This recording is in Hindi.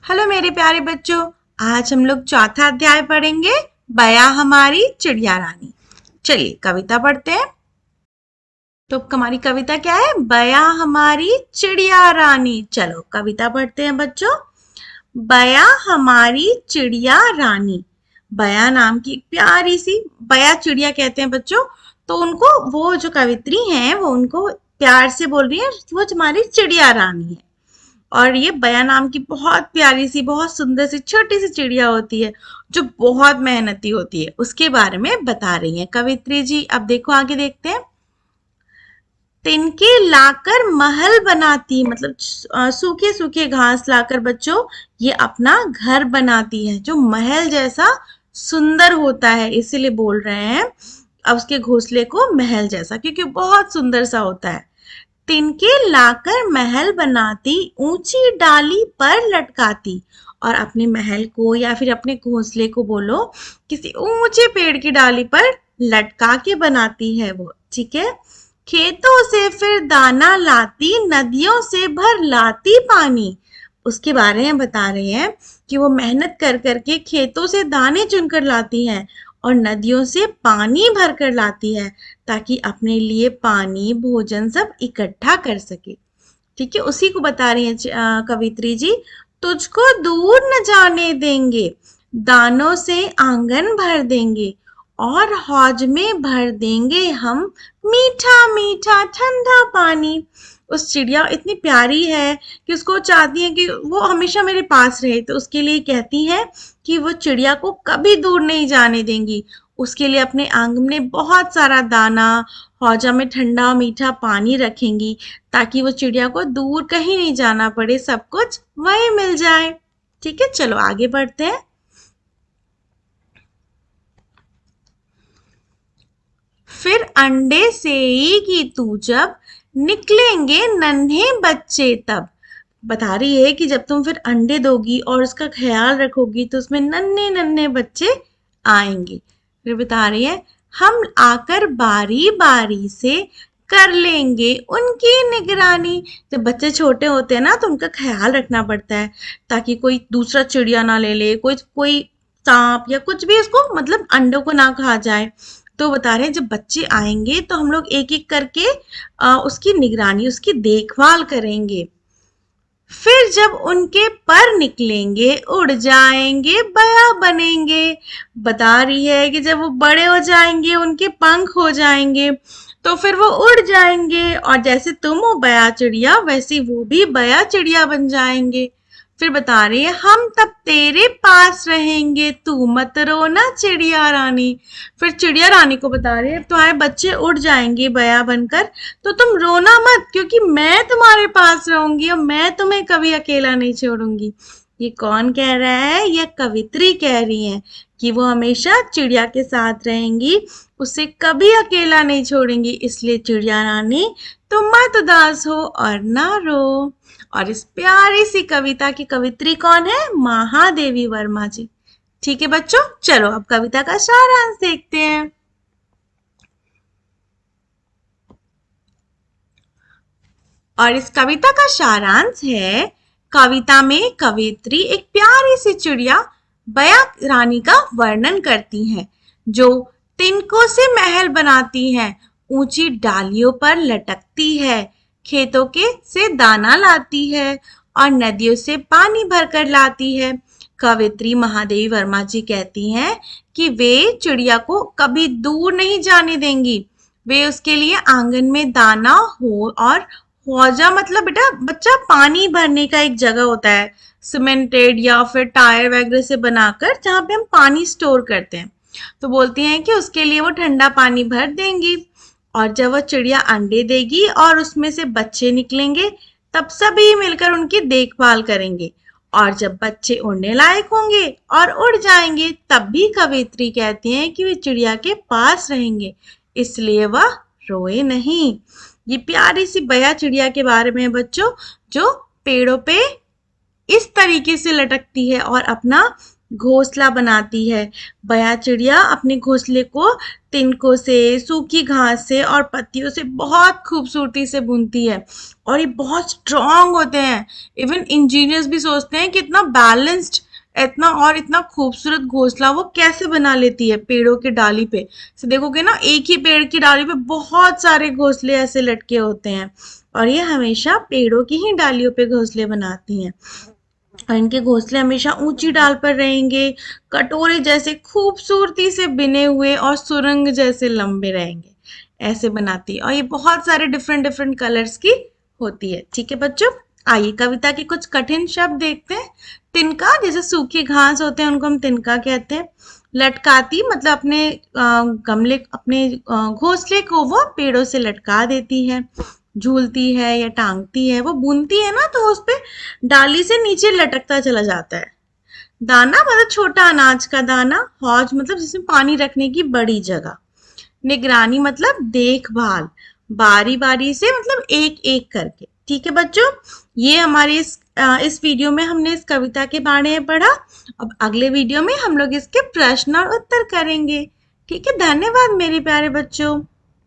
हेलो मेरे प्यारे बच्चों। आज हम लोग चौथा अध्याय पढ़ेंगे, बया हमारी चिड़िया रानी। चलिए कविता पढ़ते हैं। तो हमारी कविता क्या है? बया हमारी चिड़िया रानी। चलो कविता पढ़ते हैं बच्चों। बया हमारी चिड़िया रानी। बया नाम की एक प्यारी सी, बया चिड़िया कहते हैं बच्चों। तो उनको, वो जो कवित्री हैं वो उनको प्यार से बोल रही है वो हमारी चिड़िया रानी है। और ये बया नाम की बहुत प्यारी सी, बहुत सुंदर सी छोटी सी चिड़िया होती है जो बहुत मेहनती होती है। उसके बारे में बता रही है कवित्री जी। अब देखो आगे देखते हैं। तिनके लाकर महल बनाती, मतलब सूखे सूखे घास लाकर बच्चों ये अपना घर बनाती है जो महल जैसा सुंदर होता है, इसीलिए बोल रहे हैं अब उसके घोंसले को महल जैसा, क्योंकि बहुत सुंदर सा होता है। तिनके लाकर महल बनाती, ऊंची डाली पर लटकाती। और अपने महल को या फिर अपने घोंसले को बोलो किसी ऊंचे पेड़ की डाली पर लटका के बनाती है वो, ठीक है। खेतों से फिर दाना लाती, नदियों से भर लाती पानी। उसके बारे में बता रहे हैं कि वो मेहनत कर करके खेतों से दाने चुनकर लाती हैं और नदियों से पानी भर कर लाती है, ताकि अपने लिए पानी भोजन सब इकट्ठा कर सके। ठीक है, उसी को बता रही है कवित्री जी। तुझको दूर न जाने देंगे, दानों से आंगन भर देंगे और हौज में भर देंगे हम मीठा मीठा ठंडा पानी। उस चिड़िया इतनी प्यारी है कि उसको चाहती है कि वो हमेशा मेरे पास रहे, तो उसके लिए कहती है कि वो चिड़िया को कभी दूर नहीं जाने देंगी। उसके लिए अपने आंगन में बहुत सारा दाना, हौजा में ठंडा मीठा पानी रखेंगी, ताकि वो चिड़िया को दूर कहीं नहीं जाना पड़े, सब कुछ वहीं मिल जाए। ठीक है, चलो आगे बढ़ते हैं। फिर अंडे सेएगी तू जब, निकलेंगे नन्हे बच्चे तब। बता रही है कि जब तुम फिर अंडे दोगी और उसका ख्याल रखोगी तो उसमें नन्हे नन्हे बच्चे आएंगे। फिर बता रही है, हम आकर बारी बारी से कर लेंगे उनकी निगरानी। जब बच्चे छोटे होते हैं ना तो उनका ख्याल रखना पड़ता है, ताकि कोई दूसरा चिड़िया ना ले ले, कोई कोई सांप या कुछ भी उसको, मतलब अंडों को ना खा जाए। तो बता रहे हैं जब बच्चे आएंगे तो हम लोग एक एक करके उसकी निगरानी, उसकी देखभाल करेंगे। फिर जब उनके पर निकलेंगे उड़ जाएंगे, बया बनेंगे। बता रही है कि जब वो बड़े हो जाएंगे, उनके पंख हो जाएंगे, तो फिर वो उड़ जाएंगे और जैसे तुम हो बया चिड़िया, वैसे वो भी बया चिड़िया बन जाएंगे। फिर बता रही है, हम तब तेरे पास रहेंगे, तू मत रोना चिड़िया रानी। फिर चिड़िया रानी को बता रही है, तुम्हारे बच्चे उड़ जाएंगे बया बनकर, तो तुम रोना मत, क्योंकि मैं तुम्हारे पास रहूंगी और मैं तुम्हें कभी अकेला नहीं छोड़ूंगी। ये कौन कह रहा है? ये कवित्री कह रही है कि वो हमेशा चिड़िया के साथ रहेंगी, उसे कभी अकेला नहीं छोड़ेंगी। इसलिए चिड़िया रानी तुम मत उदास हो और ना रो। और इस प्यारी सी कविता की कवित्री कौन है? महादेवी वर्मा जी। ठीक है बच्चों, चलो अब कविता का सारांश देखते हैं। और इस कविता का सारांश है, कविता में कवित्री एक प्यारी सी चिड़िया बया रानी का वर्णन करती हैं, जो तिनकों से महल बनाती हैं, ऊंची डालियों पर लटकती है, खेतों के से दाना लाती है और नदियों से पानी भरकर लाती है। कवित्री महादेवी वर्मा जी कहती हैं कि वे चिड़िया को कभी दूर नहीं जाने देंगी। वे उसके लिए आंगन में दाना हो, और हौजा मतलब बेटा बच्चा पानी भरने का एक जगह होता है, सीमेंटेड या फिर टायर वगैरह से बनाकर, जहाँ पे हम पानी स्टोर करते हैं। तो बोलती हैं कि उसके लिए वो ठंडा पानी भर देंगी। और जब वो चिड़िया अंडे देगी और उसमें से बच्चे निकलेंगे, तब सभी मिलकर उनकी देखभाल करेंगे। और जब बच्चे उड़ने लायक होंगे और उड़ जाएंगे, तब भी कवित्री कहती हैं कि वे चिड़िया के पास रहेंगे, इसलिए वह रोए नहीं। ये प्यारी सी बया चिड़िया के बारे में बच्चों, जो पेड़ों पे इस तरीके से लटकती है और अपना घोंसला बनाती है। बया चिड़िया अपने घोंसले को तिनकों से, सूखी घास से और पत्तियों से बहुत खूबसूरती से बुनती है और ये बहुत स्ट्रांग होते हैं। इवन इंजीनियर्स भी सोचते हैं कि इतना बैलेंस्ड, इतना और इतना खूबसूरत घोंसला वो कैसे बना लेती है पेड़ों की डाली पे। तो देखोगे ना, एक ही पेड़ की डाली पे बहुत सारे घोंसले ऐसे लटके होते हैं और ये हमेशा पेड़ों की ही डालियों पे घोंसले बनाती हैं। और इनके घोंसले हमेशा ऊंची डाल पर रहेंगे, कटोरे जैसे खूबसूरती से बिने हुए और सुरंग जैसे लंबे रहेंगे। ऐसे बनाती है और ये बहुत सारे डिफरेंट डिफरेंट कलर्स की होती है। ठीक है बच्चों, आइए कविता के कुछ कठिन शब्द देखते हैं। तिनका, जैसे सूखी घास होते हैं उनको हम तिनका कहते हैं। लटकाती मतलब अपने गमले, अपने घोंसले को वो पेड़ों से लटका देती है। झूलती है या टांगती है, वो बुनती है ना तो उस पे डाली से नीचे लटकता चला जाता है। दाना मतलब छोटा अनाज का दाना। हौज मतलब जिसमें पानी रखने की बड़ी जगह। निगरानी मतलब देखभाल। बारी बारी से मतलब एक एक करके। ठीक है बच्चों, ये हमारे इस वीडियो में हमने इस कविता के बारे में पढ़ा। अब अगले वीडियो में हम लोग इसके प्रश्न और उत्तर करेंगे। ठीक है, धन्यवाद मेरे प्यारे बच्चों।